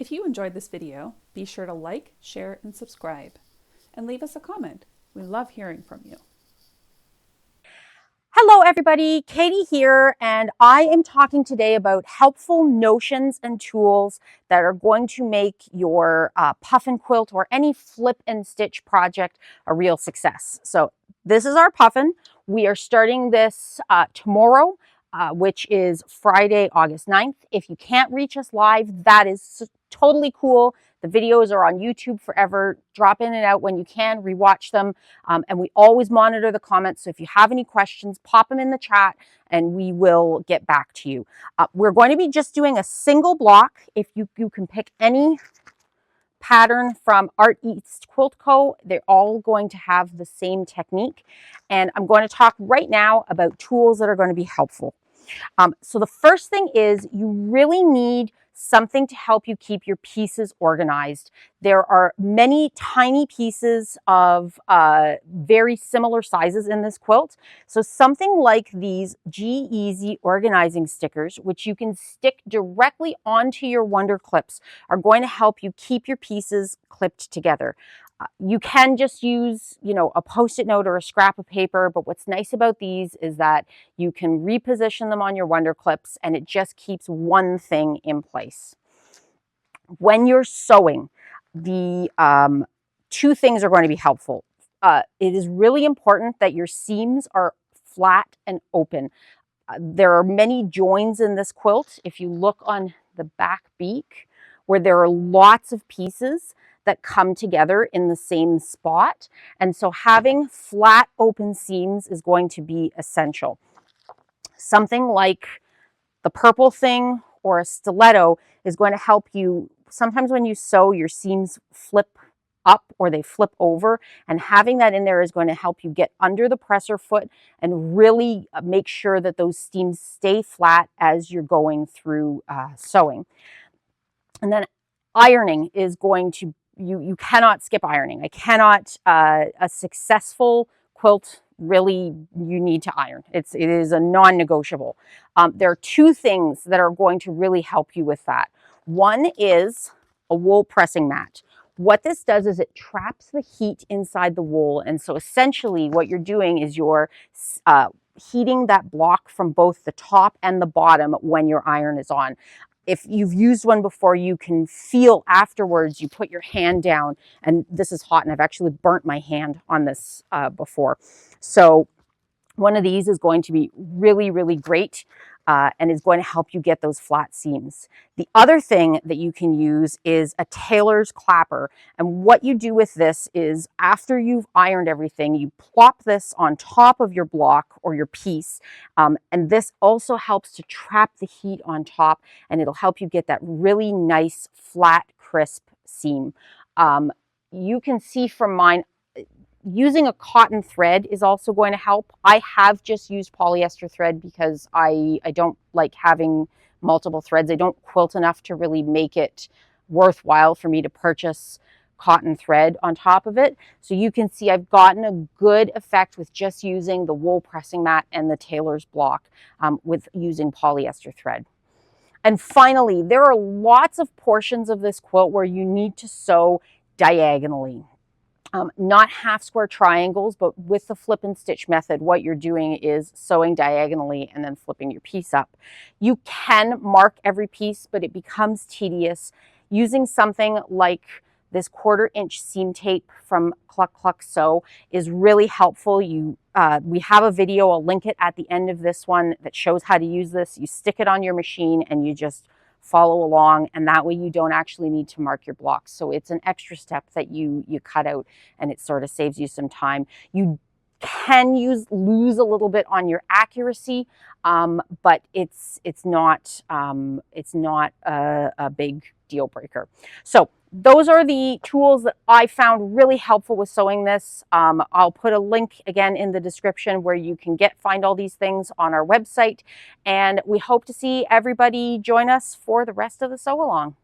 If you enjoyed this video, be sure to like, share, and subscribe. And leave us a comment. We love hearing from you. Hello everybody, Katie here, and I am talking today about helpful notions and tools that are going to make your puffin quilt or any flip and stitch project a real success. So this is our puffin. We are starting this tomorrow, which is Friday, August 9th. If you can't reach us live, that is totally cool. The videos are on YouTube forever. Drop in and out when you can, rewatch them. And we always monitor the comments. So if you have any questions, pop them in the chat and we will get back to you. We're going to be just doing a single block. If you can pick any pattern from Art East Quilt Co. They're all going to have the same technique. And I'm going to talk right now about tools that are going to be helpful. So the first thing is you really need something to help you keep your pieces organized. There are many tiny pieces of very similar sizes in this quilt. So something like these G-Easy organizing stickers, which you can stick directly onto your Wonder Clips, are going to help you keep your pieces clipped together. You can just use, a Post-it note or a scrap of paper, but what's nice about these is that you can reposition them on your Wonder Clips and it just keeps one thing in place. When you're sewing, the two things are going to be helpful. It is really important that your seams are flat and open. There are many joins in this quilt. If you look on the back beak, where there are lots of pieces that come together in the same spot. And so having flat open seams is going to be essential. Something like the purple thing or a stiletto is going to help you. Sometimes when you sew, your seams flip up or they flip over, and having that in there is going to help you get under the presser foot and really make sure that those seams stay flat as you're going through sewing. And then ironing is going to, you cannot skip ironing. A successful quilt, really, you need to iron. It is a non-negotiable. There are two things that are going to really help you with that. One is a wool pressing mat. What this does is it traps the heat inside the wool. And so essentially what you're doing is you're heating that block from both the top and the bottom when your iron is on. If you've used one before, you can feel afterwards, you put your hand down, and this is hot, and I've actually burnt my hand on this before. So one of these is going to be really, really great and is going to help you get those flat seams. The other thing that you can use is a tailor's clapper. And what you do with this is after you've ironed everything, you plop this on top of your block or your piece. And this also helps to trap the heat on top, and it'll help you get that really nice, flat, crisp seam. You can see from mine, using a cotton thread is also going to help. I have just used polyester thread because I don't like having multiple threads. I don't quilt enough to really make it worthwhile for me to purchase cotton thread on top of it. So you can see I've gotten a good effect with just using the wool pressing mat and the tailor's block with using polyester thread. And finally, there are lots of portions of this quilt where you need to sew diagonally. Not half square triangles, but with the flip and stitch method, what you're doing is sewing diagonally and then flipping your piece up. You can mark every piece, but it becomes tedious. Using something like this 1/4 inch seam tape from Cluck Cluck Sew is really helpful. We have a video, I'll link it at the end of this one, that shows how to use this. You stick it on your machine and you just follow along, and that way you don't actually need to mark your blocks. So it's an extra step that you cut out, and it sort of saves you some time. You can lose a little bit on your accuracy, but it's not a big deal breaker. So those are the tools that I found really helpful with sewing this. I'll put a link again in the description where you can find all these things on our website. And we hope to see everybody join us for the rest of the sew along.